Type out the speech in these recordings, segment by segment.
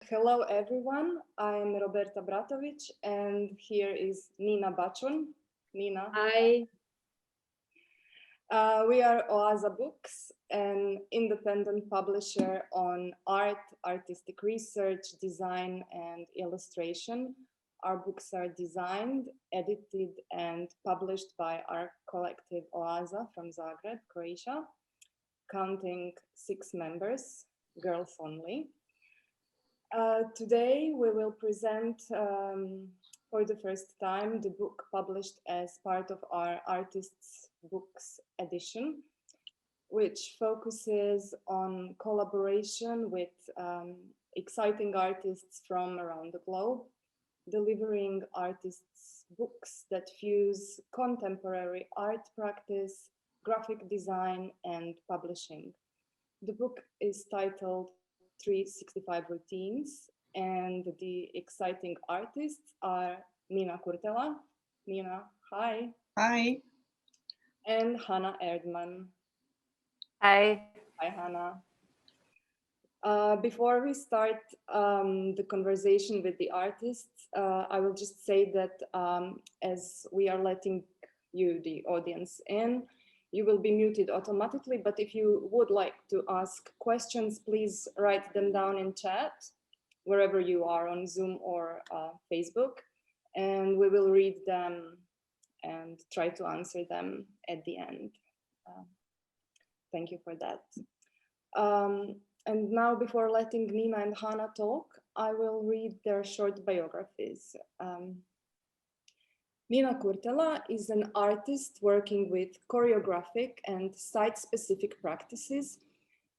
Hello everyone, I'm Roberta Bratović and here is Nina Bačun. Nina. Hi. We are Oaza Books, an independent publisher on art, artistic research, design and illustration. Our books are designed, edited and published by our collective Oaza from Zagreb, Croatia, counting 6 members, girls only. Today we will present for the first time the book published as part of our Artists' Books edition, which focuses on collaboration with exciting artists from around the globe, delivering artists' books that fuse contemporary art practice, graphic design, and publishing. The book is titled 365 Routines, and the exciting artists are Nina Kurtela. Nina, hi. Hi. And Hana Erdman. Hi. Hi, Hana. Before we start the conversation with the artists, I will just say that as we are letting you, the audience, in, you will be muted automatically, but if you would like to ask questions, please write them down in chat, wherever you are on Zoom or Facebook, and we will read them and try to answer them at the end. Thank you for that. And now, before letting Nina and Hana talk, I will read their short biographies. Nina Kurtela is an artist working with choreographic and site-specific practices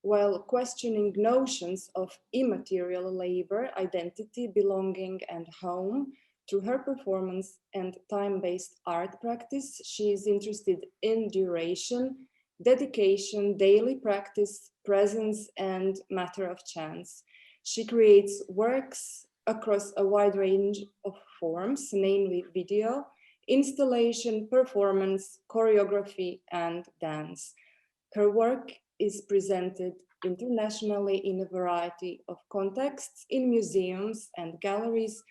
while questioning notions of immaterial labor, identity, belonging, and home. Through her performance and time-based art practice, she is interested in duration, dedication, daily practice, presence, and matter of chance. She creates works across a wide range of forms, namely video, installation, performance, choreography, and dance. Her work is presented internationally in a variety of contexts in museums and galleries,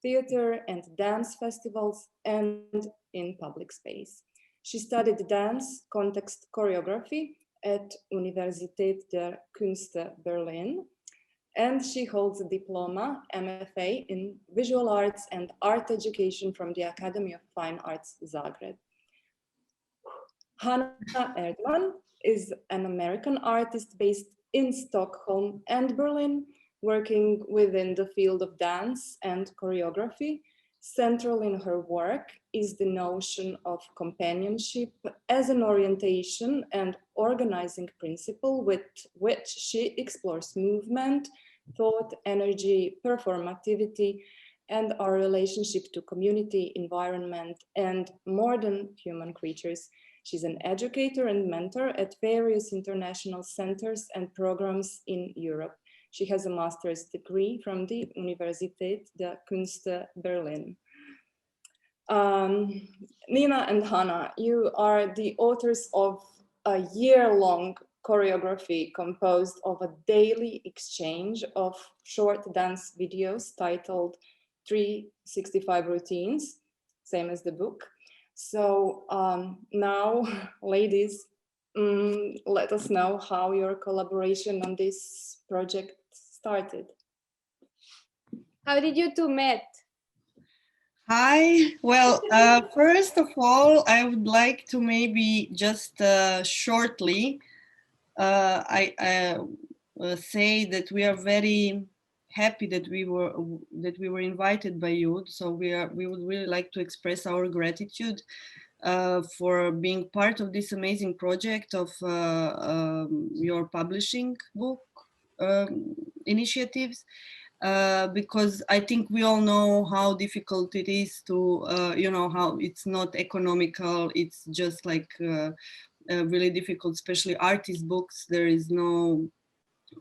theater and dance festivals, and in public space. She studied dance context choreography at Universität der Künste Berlin, and she holds a diploma, MFA, in visual arts and art education from the Academy of Fine Arts, Zagreb. Hana Erdman is an American artist based in Stockholm and Berlin, working within the field of dance and choreography. Central in her work is the notion of companionship as an orientation and organizing principle with which she explores movement, thought, energy, performativity, and our relationship to community, environment, and modern human creatures. She's an educator and mentor at various international centers and programs in Europe. She has a master's degree from the Universität der Künste Berlin. Nina and Hana, you are the authors of a year-long choreography composed of a daily exchange of short dance videos titled 365 Routines, same as the book. So now, ladies, let us know how your collaboration on this project started. How did you two met? Hi. Well, first of all, I would like to maybe just shortly say that we are very happy that we were invited by you. So we would really like to express our gratitude for being part of this amazing project of your publishing book initiatives. Because I think we all know how difficult it is to, how it's not economical. It's just like really difficult, especially artist books. There is no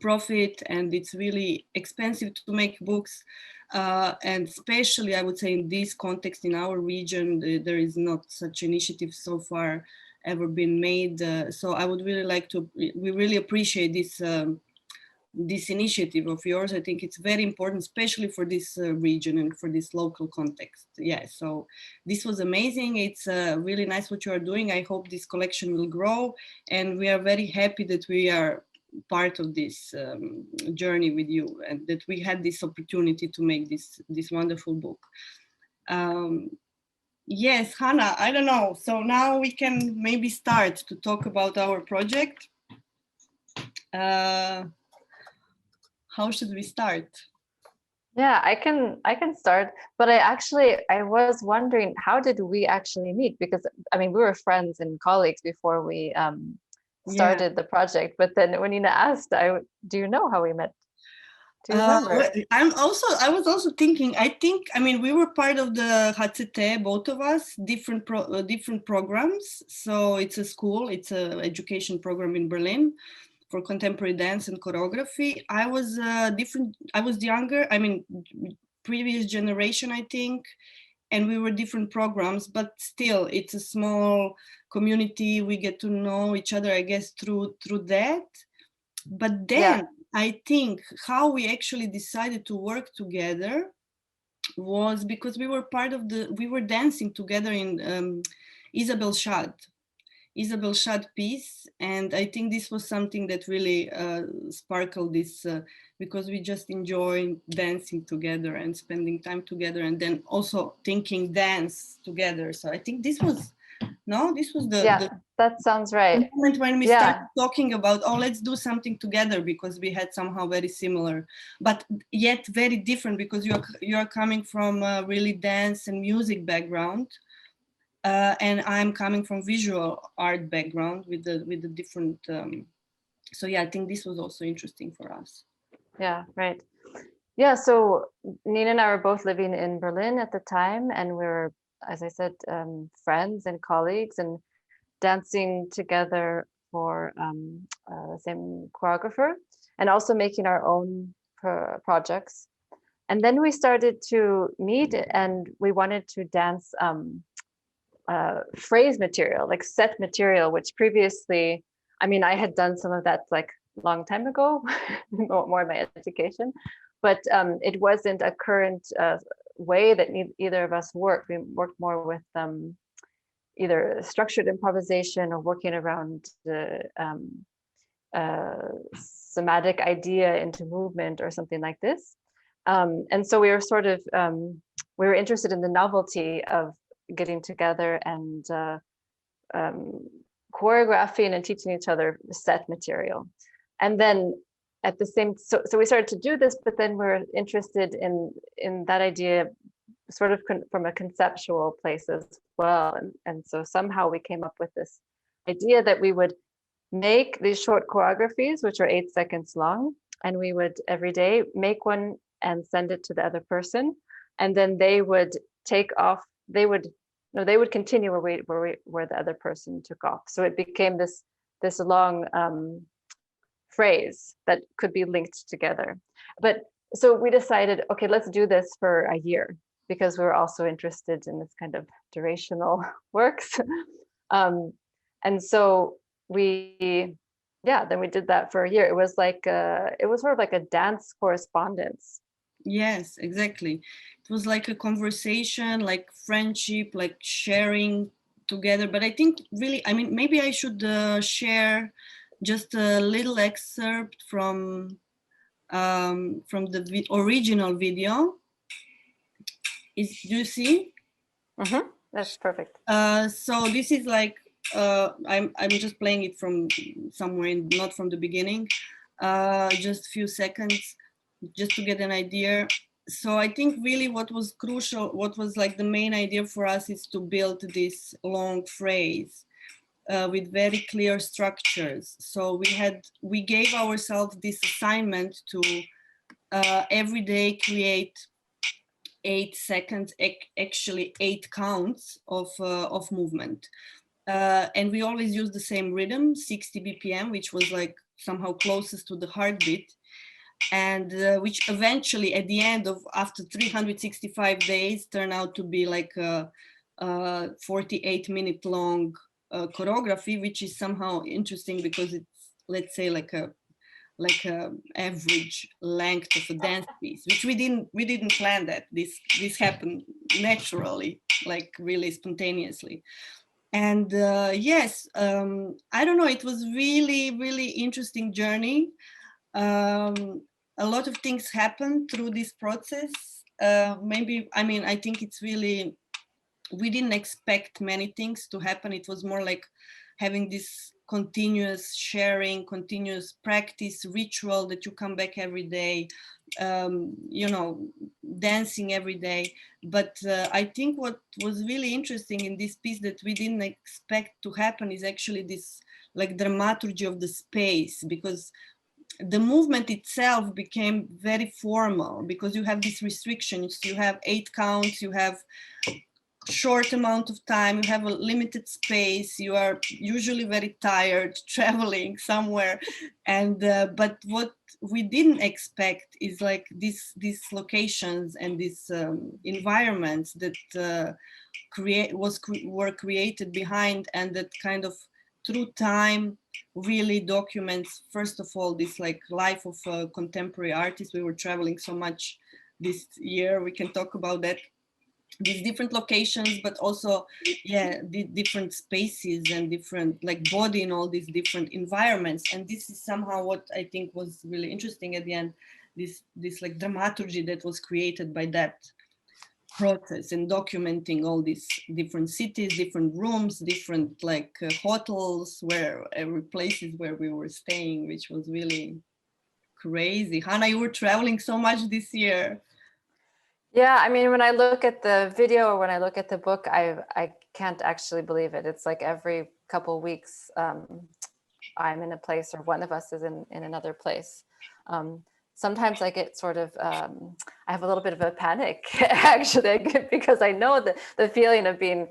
profit and it's really expensive to make books. And especially, I would say, in this context, in our region, there is not such initiative so far ever been made. So I would really like to, we really appreciate this this initiative of yours. I think it's very important, especially for this region and for this local context. Yeah, so this was amazing. It's really nice what you are doing. I hope this collection will grow, and we are very happy that we are part of this journey with you, and that we had this opportunity to make this wonderful book. Yes, Hana, I don't know. So now we can maybe start to talk about our project. How should we start? Yeah, I can start, but I was wondering, how did we actually meet? Because I mean, we were friends and colleagues before we started the project, but then when Nina asked, do you know how we met? Do you remember? I was also thinking, I mean, we were part of the HCT, both of us, different programs. So it's a school, it's an education program in Berlin for contemporary dance and choreography. I was I was younger, I mean, previous generation, I think, and we were different programs, but still it's a small community. We get to know each other, I guess, through that. But then I think how we actually decided to work together was because we were dancing together in Isabel Schad piece, and I think this was something that really sparkled this because we just enjoy dancing together and spending time together, and then also thinking dance together. So I think this was that sounds right. The moment when we started talking about, oh, let's do something together, because we had somehow very similar, but yet very different, because you are coming from a really dance and music background. And I'm coming from visual art background with the different. So yeah, I think this was also interesting for us. Yeah, right. Yeah, so Nina and I were both living in Berlin at the time, and we were, as I said, friends and colleagues, and dancing together for the same choreographer, and also making our own projects. And then we started to meet, and we wanted to dance phrase material, like set material, which previously, I mean, I had done some of that like a long time ago, more in my education, but it wasn't a current way that either of us worked. We worked more with either structured improvisation or working around the somatic idea into movement or something like this. And so we were sort of, we were interested in the novelty of getting together and choreographing and teaching each other set material. And then at the same, so we started to do this, but then we're interested in that idea sort of from a conceptual place as well. And so somehow we came up with this idea that we would make these short choreographies, which are 8 seconds long, and we would every day make one and send it to the other person, and then they would take off. They would continue where the other person took off. So it became this long phrase that could be linked together. But so we decided, okay, let's do this for a year, because we were also interested in this kind of durational works. And so then we did that for a year. It was like it was sort of like a dance correspondence. Yes, exactly. It was like a conversation, like friendship, like sharing together. But I think really, I mean, maybe I should share just a little excerpt from the original video. Do you see? Mm-hmm. That's perfect. So this is like I'm just playing it from somewhere, not from the beginning. Just a few seconds, just to get an idea. So I think really what was crucial, what was like the main idea for us, is to build this long phrase with very clear structures. So we gave ourselves this assignment to every day create 8 seconds, actually 8 counts of movement. And we always use the same rhythm, 60 BPM, which was like somehow closest to the heartbeat. And which eventually at the end of, after 365 days, turned out to be like a 48-minute long choreography, which is somehow interesting because it's, let's say, like a like a average length of a dance piece, which we didn't plan that. This happened naturally, like really spontaneously. And yes, I don't know, it was really interesting journey. A lot of things happened through this process. Maybe, I mean, I think it's really, we didn't expect many things to happen. It was more like having this continuous sharing, continuous practice, ritual that you come back every day, you know, dancing every day. But I think what was really interesting in this piece that we didn't expect to happen is actually this like dramaturgy of the space, because the movement itself became very formal because you have these restrictions. You have 8 counts, you have short amount of time, you have a limited space, you are usually very tired traveling somewhere. And but what we didn't expect is like these locations and these environments that were created behind, and that kind of through time really documents, first of all, this like life of a contemporary artist. We were traveling so much this year, we can talk about that, these different locations, but also, yeah, the different spaces and different like body in all these different environments. And this is somehow what I think was really interesting at the end, this like dramaturgy that was created by that process, and documenting all these different cities, different rooms, different like hotels, where every places where we were staying, which was really crazy. Hana, you were traveling so much this year. Yeah, I mean, when I look at the video or when I look at the book, I can't actually believe it. It's like every couple weeks I'm in a place, or one of us is in another place. Sometimes I get sort of, I have a little bit of a panic actually, because I know the feeling of being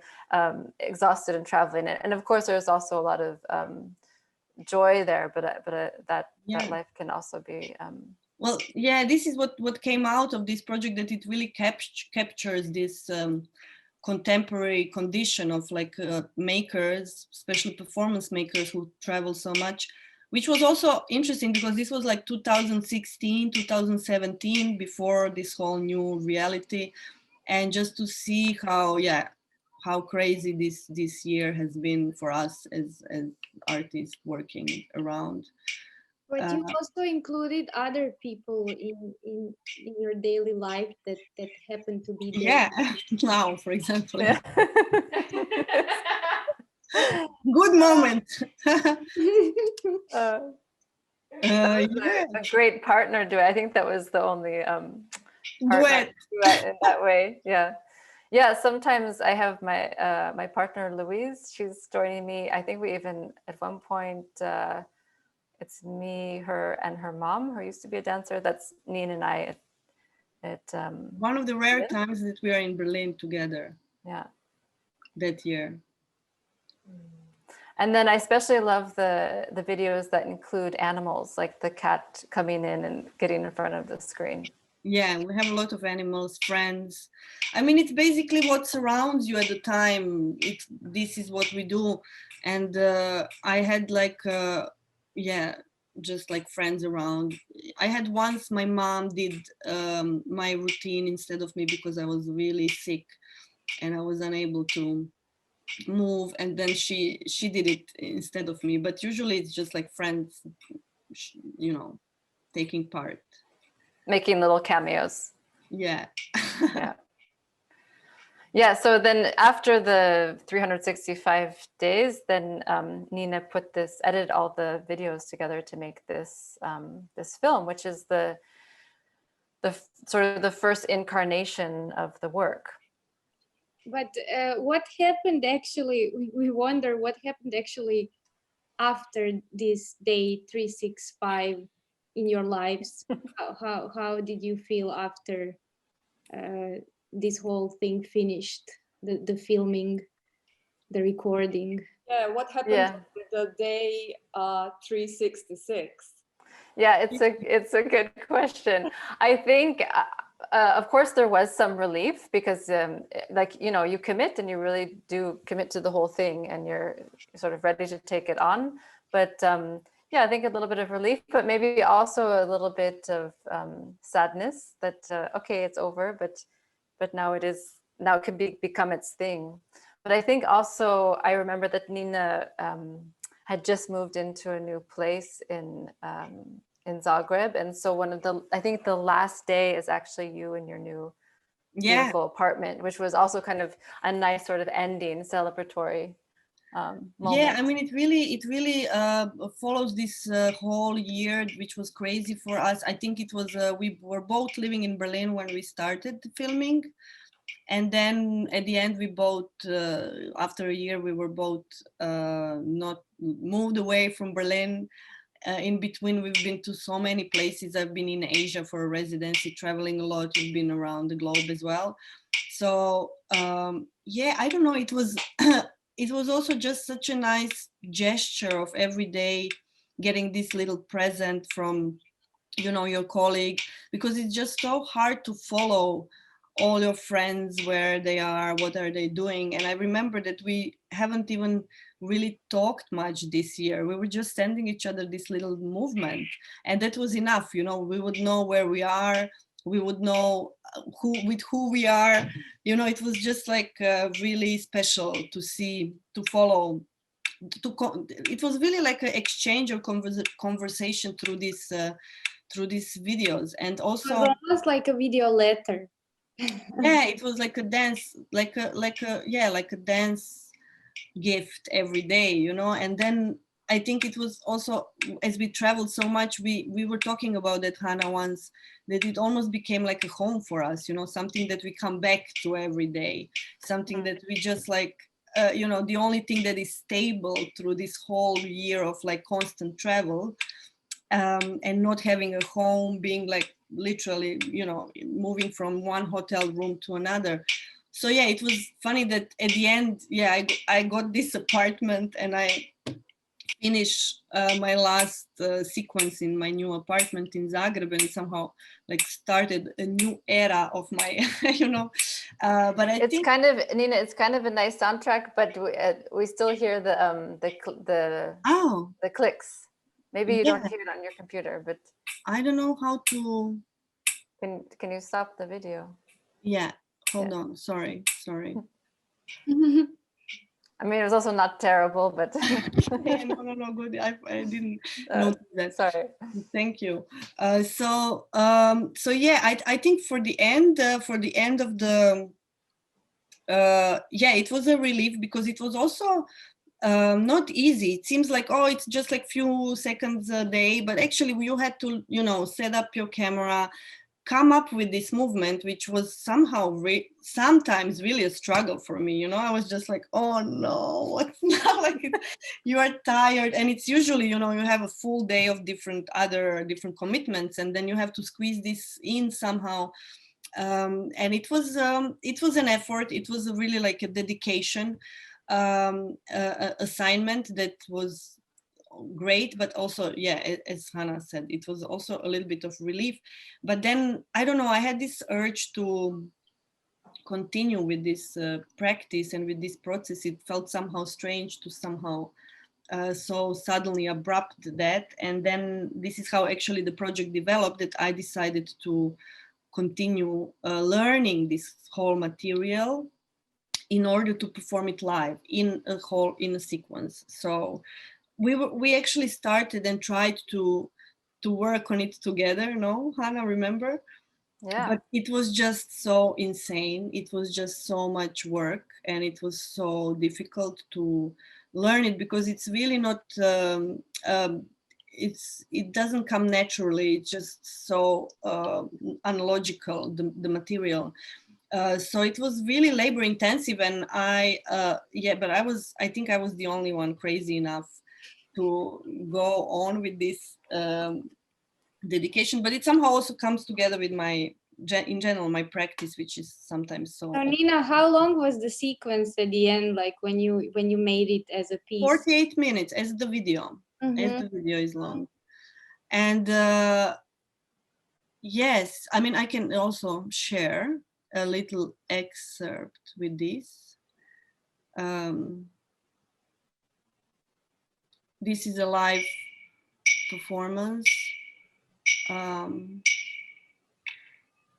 exhausted and traveling. And of course, there's also a lot of joy there, but that life can also be well, yeah, this is what came out of this project, that it really captures this contemporary condition of like makers, especially performance makers who travel so much, which was also interesting because this was like 2016, 2017, before this whole new reality. And just to see how, yeah, how crazy this year has been for us as artists working around. But you also included other people in your daily life that happen to be there. Yeah, now, for example. yeah. Good moment. Yeah. A great partner duet. I think that was the only partner duet in that way. Yeah. Yeah, sometimes I have my my partner Louise, she's joining me. I think we even at one point it's me, her, and her mom, who used to be a dancer. That's Nina and I at one of the rare times that we are in Berlin together. Yeah. That year. And then I especially love the videos that include animals, like the cat coming in and getting in front of the screen. Yeah, we have a lot of animals, friends. I mean, it's basically what surrounds you at the time. This is what we do. And I had like, yeah, just like friends around. I had once, my mom did my routine instead of me because I was really sick and I was unable to move, and then she did it instead of me. But usually it's just like friends, you know, taking part. Making little cameos. Yeah. Yeah. Yeah, so then after the 365 days, then Nina edited all the videos together to make this this film, which is the sort of the first incarnation of the work. But what happened actually, we wonder what happened actually after this day 365 in your lives. How did you feel after this whole thing finished, the filming, the recording? Yeah, what happened the day 366? Yeah, it's a good question. I think, of course, there was some relief because, like, you know, you commit and you really do commit to the whole thing and you're sort of ready to take it on. But Yeah, I think a little bit of relief, but maybe also a little bit of sadness that okay, it's over, but now it can become its thing. But I think also I remember that Nina had just moved into a new place in Zagreb, and so I think the last day is actually you in your new beautiful apartment, which was also kind of a nice sort of ending, celebratory moment. Yeah, I mean, it really follows this whole year, which was crazy for us. I think it was we were both living in Berlin when we started filming, and then at the end we both after a year we were both not moved away from Berlin. In between, we've been to so many places. I've been in Asia for a residency, traveling a lot. We've been around the globe as well. So yeah, I don't know. It was it was also just such a nice gesture of every day getting this little present from, you know, your colleague, because it's just so hard to follow all your friends, where they are, what are they doing. And I remember that we haven't even really talked much this year. We were just sending each other this little movement, and that was enough. You know, we would know where we are, we would know who we are. You know, it was just like really special to see, to follow, it was really like an exchange or conversation through these videos. And also It was almost like a video letter. yeah, it was like a dance, like a dance gift every day, you know. And then I think it was also, as we traveled so much, we were talking about that, Hana, once, that it almost became like a home for us, you know, something that we come back to every day, something that we just like, you know, the only thing that is stable through this whole year of like constant travel, and not having a home, being like literally, you know, moving from one hotel room to another. So yeah, it was funny that at the end, yeah, I got this apartment, and I finished my last sequence in my new apartment in Zagreb, and somehow like started a new era of my, you know. But I think kind of, Nina, it's kind of a nice soundtrack, but we still hear the clicks. Maybe you don't hear it on your computer, but I don't know how to. Can you stop the video? Yeah, hold on. Sorry. I mean, it was also not terrible, but yeah, no, good. I didn't notice that. Sorry. Thank you. So yeah, I think for the end of the yeah, it was a relief, because it was also not easy. It seems like, oh, it's just like few seconds a day, but actually you had to, you know, set up your camera, come up with this movement, which was somehow sometimes really a struggle for me. You know, I was just like, oh no, what's now? Like you are tired, and it's usually, you know, you have a full day of different commitments, and then you have to squeeze this in somehow. And it was an effort. It was really like a dedication assignment that was great, but also, yeah, as Hana said, it was also a little bit of relief. But then I don't know, I had this urge to continue with this practice and with this process. It felt somehow strange to somehow so suddenly abrupt that. And then this is how actually the project developed, that I decided to continue learning this whole material in order to perform it live in a sequence. So we actually started and tried to work on it together, no, Hana, remember? Yeah. But it was just so insane. It was just so much work, and it was so difficult to learn it, because it's really not it doesn't come naturally. It's just so unlogical, the material. So it was really labor intensive, and I think I was the only one crazy enough to go on with this dedication. But it somehow also comes together with in general my practice, which is sometimes so. Nina, how long was the sequence at the end, like when you made it as a piece? 48 minutes as the video. As the video is long. And yes, I mean, I can also share a little excerpt with this. This is a live performance.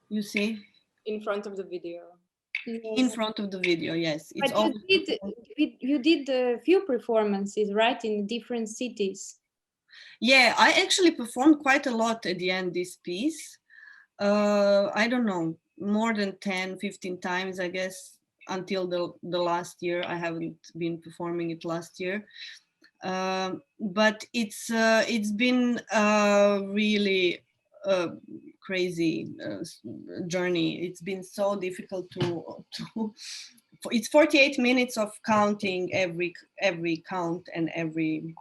You see? In front of the video. In front of the video, yes. It's but you did a few performances, right, in different cities. Yeah, I actually performed quite a lot at the end this piece. I don't know, more than 10, 15 times, I guess, until the last year. I haven't been performing it last year. But it's been really crazy journey. It's been so difficult to it's 48 minutes of counting every count and every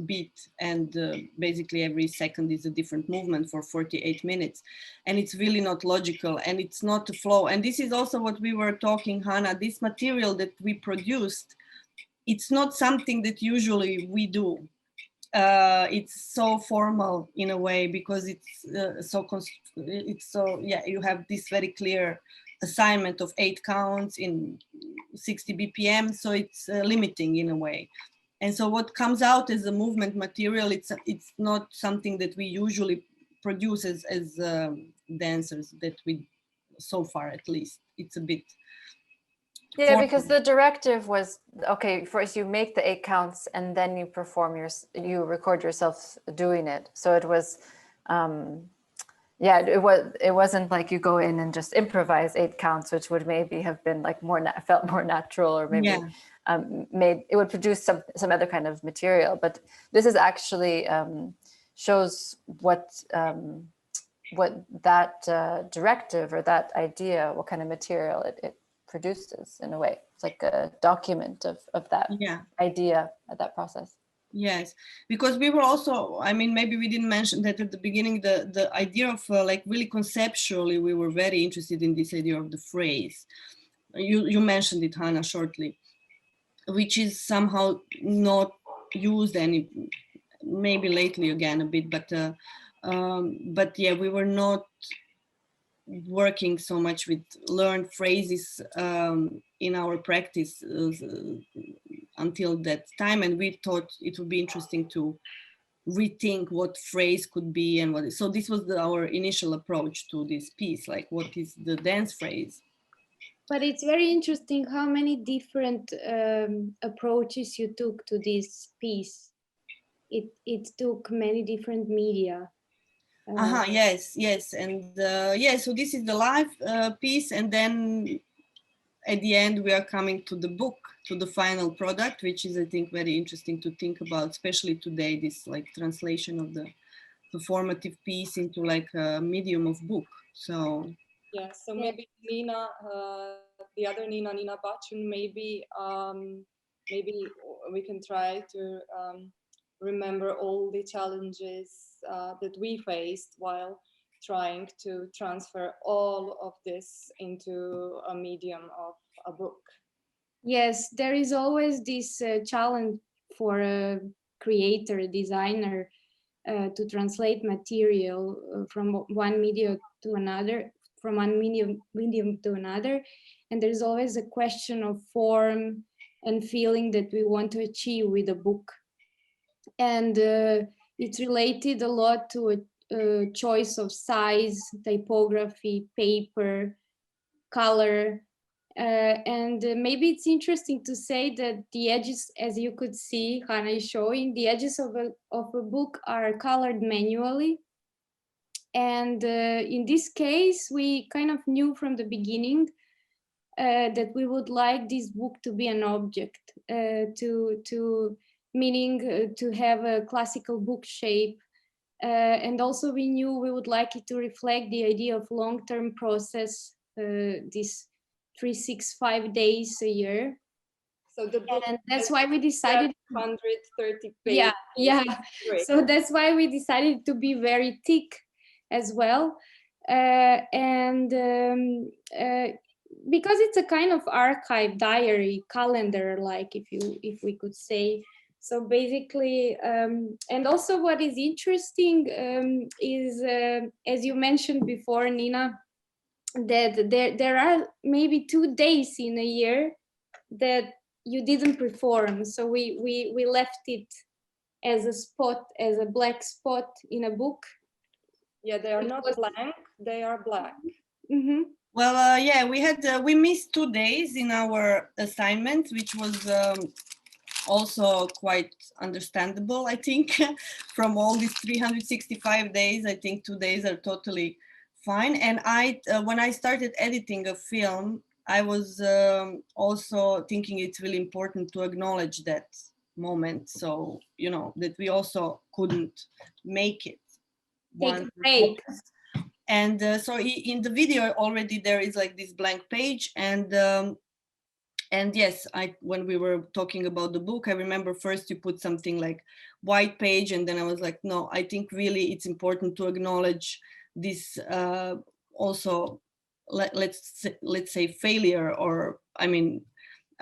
beat, and basically every second is a different movement for 48 minutes, and it's really not logical, and it's not a flow. And this is also what we were talking, Hana, this material that we produced, it's not something that usually we do. It's so formal in a way, because it's so yeah, you have this very clear assignment of 8 counts in 60 BPM, so it's limiting in a way. And so what comes out as a movement material, it's not something that we usually produce as dancers, that we, so far at least, it's a bit. Yeah, because the directive was, okay, first you make the 8 counts and then you perform you record yourself doing it. So it was, yeah, it wasn't like you go in and just improvise 8 counts, which would maybe have been like felt more natural, or maybe it would produce some other kind of material. But this is actually shows what that directive or that idea, what kind of material it produces in a way. It's like a document of that idea, of that process. Yes, because we were also, I mean, maybe we didn't mention that at the beginning, the idea of like really conceptually, we were very interested in this idea of the phrase. You mentioned it, Hana, shortly, which is somehow not used any, maybe lately again a bit, but yeah, we were not working so much with learned phrases in our practice until that time, and we thought it would be interesting to rethink what phrase could be and what. So this was our initial approach to this piece, like what is the dance phrase. But it's very interesting how many different approaches you took to this piece. It took many different media. Yes, and yeah, so this is the live piece, and then at the end we are coming to the book, to the final product, which is, I think, very interesting to think about, especially today, this like translation of the performative piece into like a medium of book. So yeah, so maybe Nina, the other Nina Bačun, maybe we can try to remember all the challenges that we faced while trying to transfer all of this into a medium of a book. Yes, there is always this challenge for a creator, a designer, to translate material from one medium to another, from one medium to another. And there's always a question of form and feeling that we want to achieve with a book. And it's related a lot to a choice of size, typography, paper, color. And maybe it's interesting to say that the edges, as you could see, Hana is showing, the edges of a book are colored manually. And in this case, we kind of knew from the beginning that we would like this book to be an object, meaning to have a classical book shape. And also we knew we would like it to reflect the idea of long-term process, this 365 days a year. So the book, and that's why we decided 130 pages. Yeah. So that's why we decided to be very thick as well. Because it's a kind of archive, diary, calendar, like if we could say. So basically, and also what is interesting is, as you mentioned before, Nina, that there are maybe 2 days in a year that you didn't perform. So we left it as a spot, as a black spot in a book. Yeah, they are not blank, they are black. Mm-hmm. Well, yeah, we missed 2 days in our assignment, which was also quite understandable, I think. From all these 365 days, I think 2 days are totally fine. And when I started editing a film, I was also thinking it's really important to acknowledge that moment. So, you know, that we also couldn't make it. Take a break. And so in the video already there is like this blank page, and yes, when we were talking about the book, I remember first you put something like white page, and then I was like, no, I think really it's important to acknowledge this also, let's say failure, or I mean,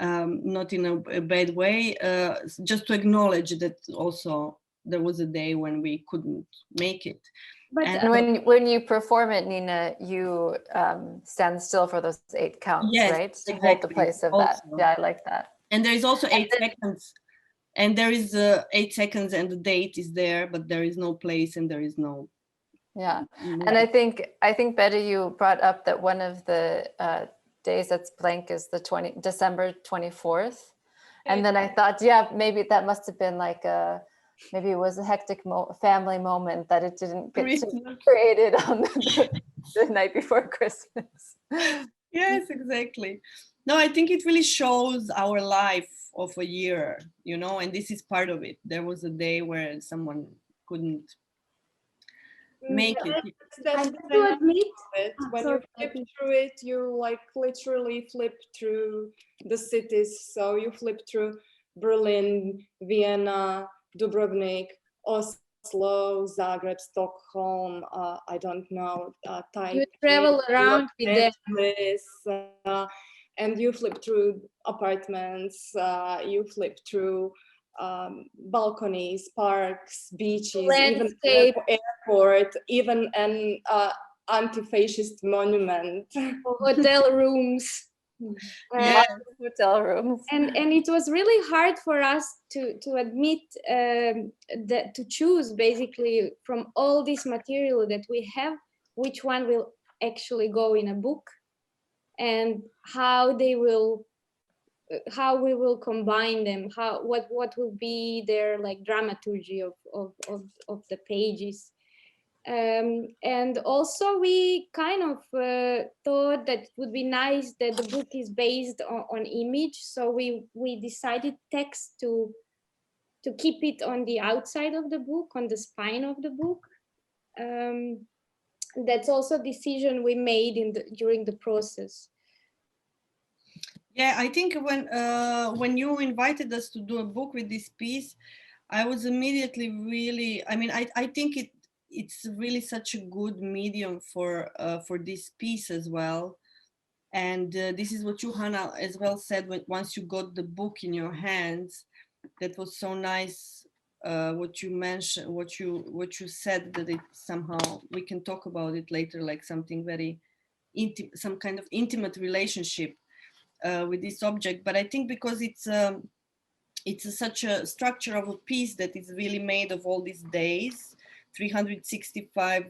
not in a bad way, just to acknowledge that also there was a day when we couldn't make it. But And when you perform it, Nina, you stand still for those 8 counts, yes, right? To exactly. hold the place of Also. that. Yeah, I like that. And there is also 8 seconds, and there is 8 seconds, and the date is there, but there is no place, and there is no. Yeah, and I think Betty, you brought up that one of the days that's blank is the December 24th, and then I thought, yeah, maybe that must have been like maybe it was a hectic family moment that it didn't get to be created on the night before Christmas. Yes, exactly. No, I think it really shows our life of a year, you know, and this is part of it. There was a day where someone couldn't make it. That's I have to admit, when you flip through it, you like literally flip through the cities. So you flip through Berlin, Vienna, Dubrovnik, Oslo, Zagreb, Stockholm, I don't know, Taipei. you travel around with them. And you flip through apartments, you flip through balconies, parks, beaches, landscape, even an airport, even an anti-fascist monument. hotel rooms. Yeah. Hotel rooms. And it was really hard for us to admit that to choose basically from all this material that we have, which one will actually go in a book, and how we will combine them, what will be their like dramaturgy of the pages. And also we kind of thought that it would be nice that the book is based on image, so we decided text to keep it on the outside of the book, on the spine of the book. That's also a decision we made during the process. Yeah, I think when you invited us to do a book with this piece, I was immediately really, I mean, I think it's really such a good medium for this piece as well. And this is what you, Hana, as well said once you got the book in your hands. That was so nice. What you mentioned, what you said, that it somehow, we can talk about it later, like something very intimate, some kind of intimate relationship with this object. But I think because it's such a structure of a piece that is really made of all these days, 365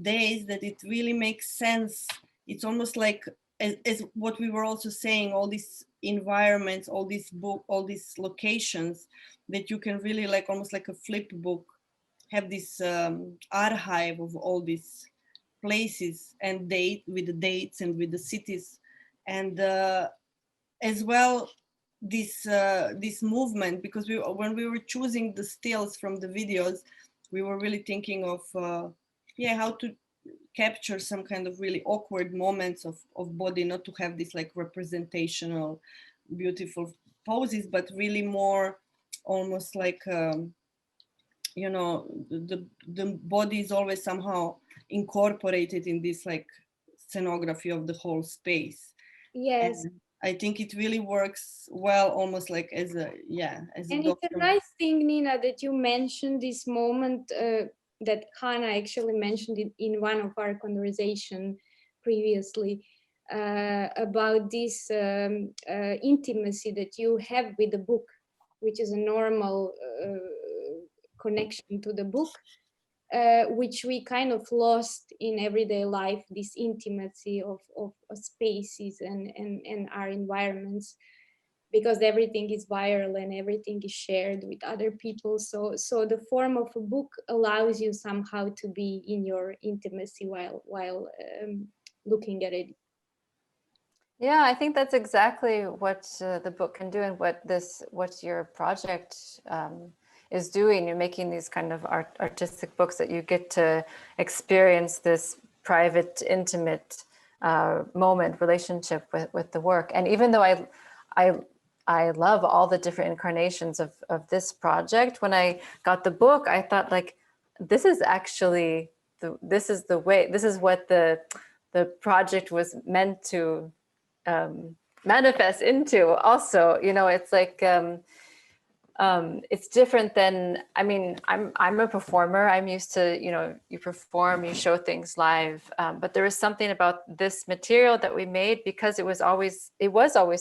days, that it really makes sense. It's almost like, as what we were also saying, all these environments, all these locations, that you can really, like almost like a flip book, have this archive of all these places and with the dates and with the cities, and as well this movement, because when we were choosing the stills from the videos, we were really thinking of how to capture some kind of really awkward moments of body, not to have this like representational beautiful poses, but really more almost like you know, the body is always somehow incorporated in this like scenography of the whole space. Yes. And I think it really works well, almost like as a and it's a nice thing, Nina, that you mentioned this moment that Hana actually mentioned in one of our conversation previously, about this intimacy that you have with the book, which is a normal connection to the book, which we kind of lost in everyday life, this intimacy of spaces and our environments, because everything is viral and everything is shared with other people. So the form of a book allows you somehow to be in your intimacy while looking at it. Yeah, I think that's exactly what the book can do, and what your project is doing. You're making these kind of artistic books that you get to experience this private, intimate relationship with the work. And even though I love all the different incarnations of this project, when I got the book, I thought, like, this is actually this is what the project was meant to manifest into. Also, you know, it's like it's different than, I mean, I'm a performer. I'm used to, you know, you perform, you show things live, but there was something about this material that we made, because it was always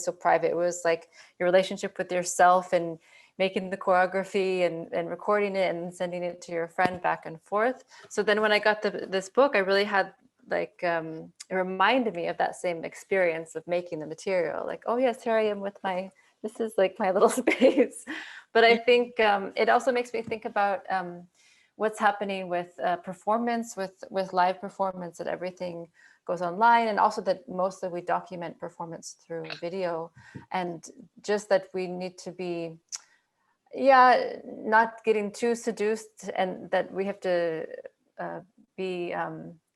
so private. It was like your relationship with yourself, and making the choreography and recording it and sending it to your friend back and forth. So then when I got this book, I really had, like, it reminded me of that same experience of making the material. Like, oh yes, here I am with this is like my little space. But I think it also makes me think about what's happening with performance, with live performance, that everything goes online, and also that mostly we document performance through video, and just that we need to be, not getting too seduced, and that we have to be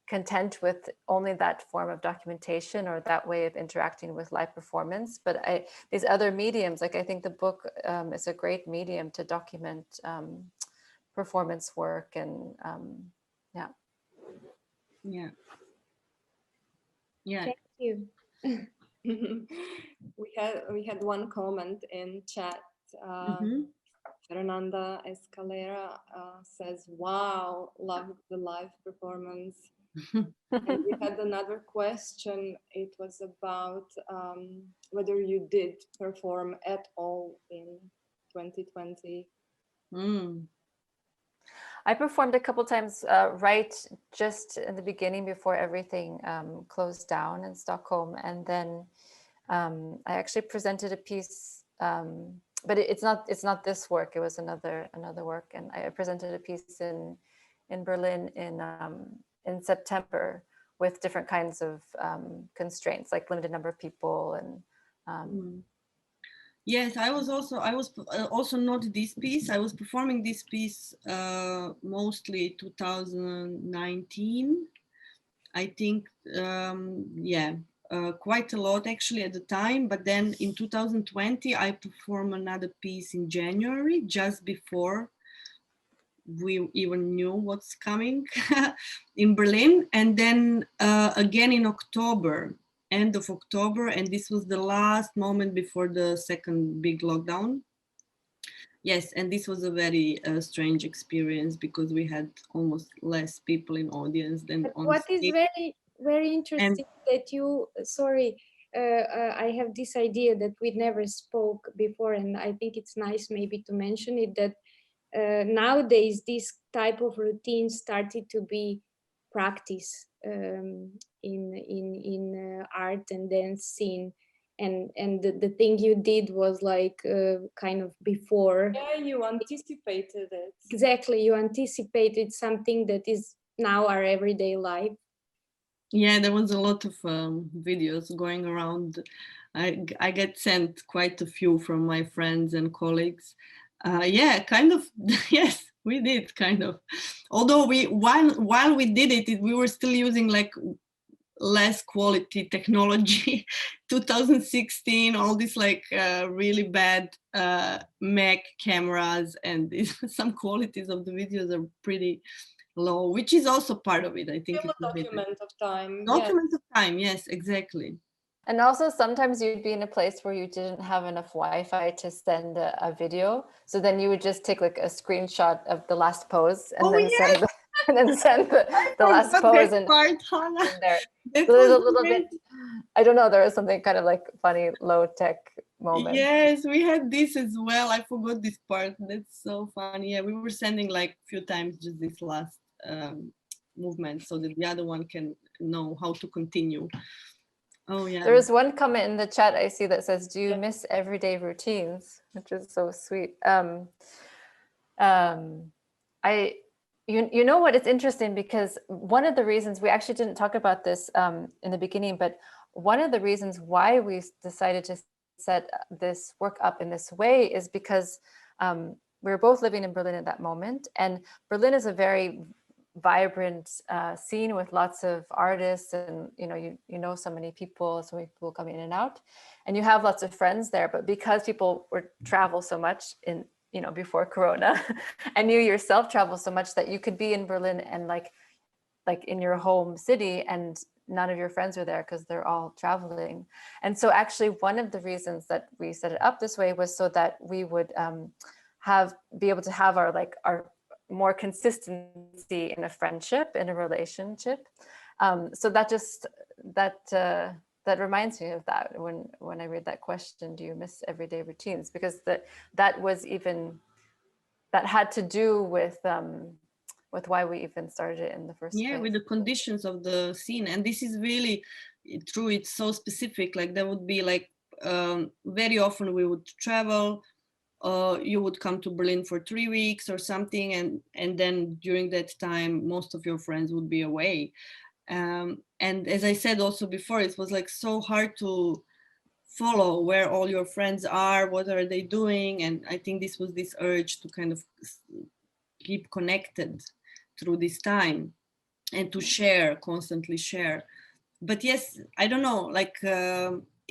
content with only that form of documentation, or that way of interacting with live performance. But these other mediums, like, I think the book is a great medium to document performance work, and Yeah. Thank you. We had one comment in chat. Fernanda Escalera says, "Wow, love the live performance." And we had another question. It was about whether you did perform at all in 2020. I performed a couple times right just in the beginning, before everything closed down in Stockholm, and then I actually presented a piece, but it's not this work. It was another work, and I presented a piece in Berlin in September, with different kinds of constraints, like limited number of people, and yes, I was also not this piece. I was performing this piece mostly 2019, I think. Quite a lot actually at the time. But then in 2020, I performed another piece in January, just before we even knew what's coming in Berlin. And then again in October, end of October, and this was the last moment before the second big lockdown. Yes, and this was a very strange experience, because we had almost less people in audience than on What stage. is very, very interesting that you, I have this idea that we never spoke before, and I think it's nice maybe to mention it, that nowadays this type of routine started to be practiced in art and dance scene, and the thing you did was like kind of before. Yeah, you anticipated it. Exactly, you anticipated something that is now our everyday life. Yeah, there was a lot of videos going around. I get sent quite a few from my friends and colleagues. Yeah, kind of. Yes, we did kind of. Although while we did it, we were still using like less quality technology. 2016, all these like really bad Mac cameras, and some qualities of the videos are pretty low, which is also part of it. I think Still a document of time. Document of time, yes, exactly. And also sometimes you'd be in a place where you didn't have enough Wi-Fi to send a video. So then you would just take like a screenshot of the last pose and send the last pose in there. So there's a little bit, I don't know, there was something kind of like funny, low tech moment. Yes, we had this as well. I forgot this part. That's so funny. Yeah, we were sending like a few times just this last movement so that the other one can know how to continue. Oh yeah. There is one comment in the chat I see that says, "Do you miss everyday routines?" Which is so sweet. You know what? It's interesting because one of the reasons we actually didn't talk about this in the beginning, but one of the reasons why we decided to set this work up in this way is because we were both living in Berlin at that moment, and Berlin is a very vibrant scene with lots of artists, and you know so many people coming in and out, and you have lots of friends there. But because people were travel so much in before Corona, and you yourself travel so much that you could be in Berlin and like in your home city, and none of your friends are there because they're all traveling. And so actually one of the reasons that we set it up this way was so that we would be able to have our more consistency in a friendship, in a relationship. So that reminds me of that when I read that question, do you miss everyday routines? Because that had to do with why we even started it in the first place. Yeah, with the conditions of the scene. And this is really true. It's so specific. Like there would be like very often we would travel. You would come to Berlin for 3 weeks or something, and then during that time most of your friends would be away, and as I said also before, it was like so hard to follow where all your friends are, what are they doing, and I think this was this urge to kind of keep connected through this time and to constantly share. But yes, I don't know, like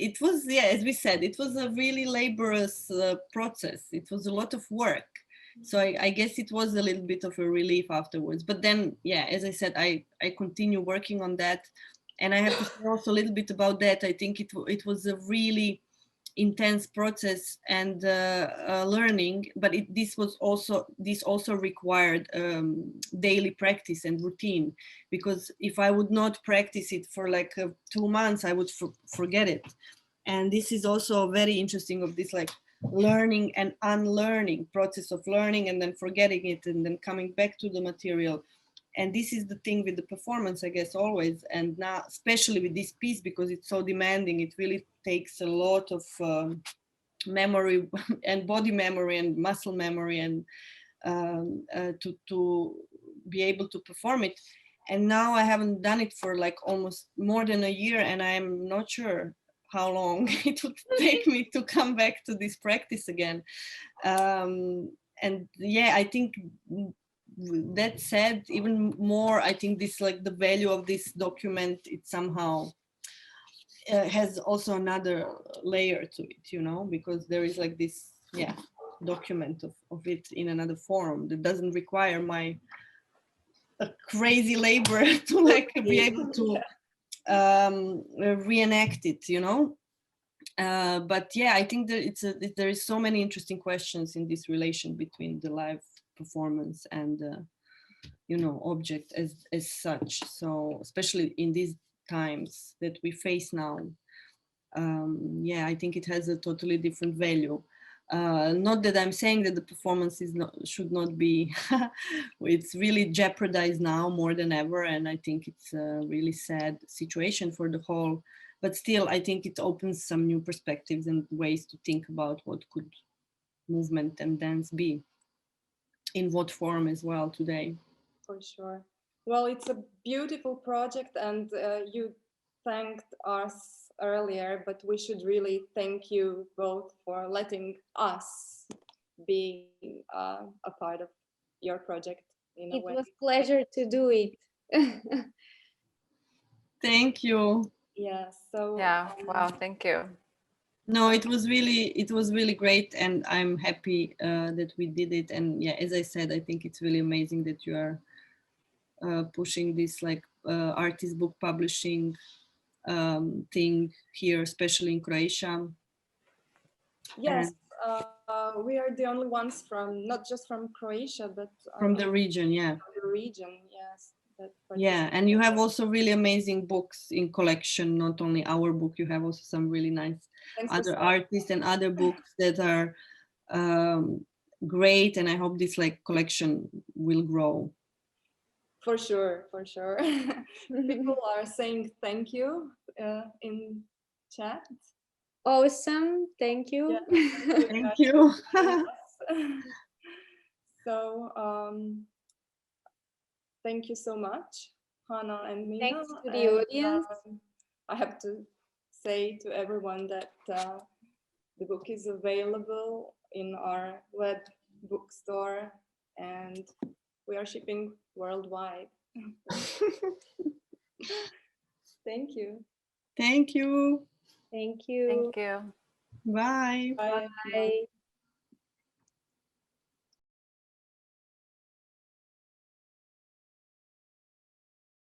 it was, yeah, as we said, it was a really laborious process. It was a lot of work. So I guess it was a little bit of a relief afterwards. But then, yeah, as I said, I continue working on that. And I have to say also a little bit about that. I think it was a really intense process and learning, but this also required daily practice and routine, because if I would not practice it for like 2 months, I would forget it. And this is also very interesting of this like learning and unlearning process of learning and then forgetting it and then coming back to the material. And this is the thing with the performance, I guess, always. And now, especially with this piece, because it's so demanding, it really takes a lot of memory and body memory and muscle memory and to be able to perform it. And now I haven't done it for like almost more than a year, and I'm not sure how long it would take me to come back to this practice again. And yeah, I think that said, even more, I think this like the value of this document, it somehow has also another layer to it, you know, because there is like this, yeah, document of it in another form that doesn't require my crazy labor to like be able to reenact it, you know. But yeah, I think that there is so many interesting questions in this relation between the live performance and you know, object as such. So especially in these times that we face now, yeah, I think it has a totally different value. Not that I'm saying that the performance should not be it's really jeopardized now more than ever, and I think it's a really sad situation for the whole, but still I think it opens some new perspectives and ways to think about what could movement and dance be, in what form as well today. For sure. Well, it's a beautiful project, and you thanked us earlier, but we should really thank you both for letting us be a part of your project in a way. It was a pleasure to do it. Thank you. Yeah, so Yeah, wow, thank you. No, it was really great, and I'm happy that we did it. And yeah, as I said, I think it's really amazing that you are pushing this like artist book publishing thing here, especially in Croatia. yes, we are the only ones from, not just from Croatia, but from the region, yeah. the region, yes. that Yeah, and you have also really amazing books in collection, not only our book, you have also some really nice other artists and other books that are great, and I hope this like collection will grow. For sure, for sure. People are saying thank you in chat. Awesome, thank you. Yeah, Thank you. So thank you so much, Hana and Mina. Thanks to the audience. I have to say to everyone that the book is available in our web bookstore and we are shipping worldwide. Thank you. Thank you. Thank you. Thank you. Bye. Bye. Bye.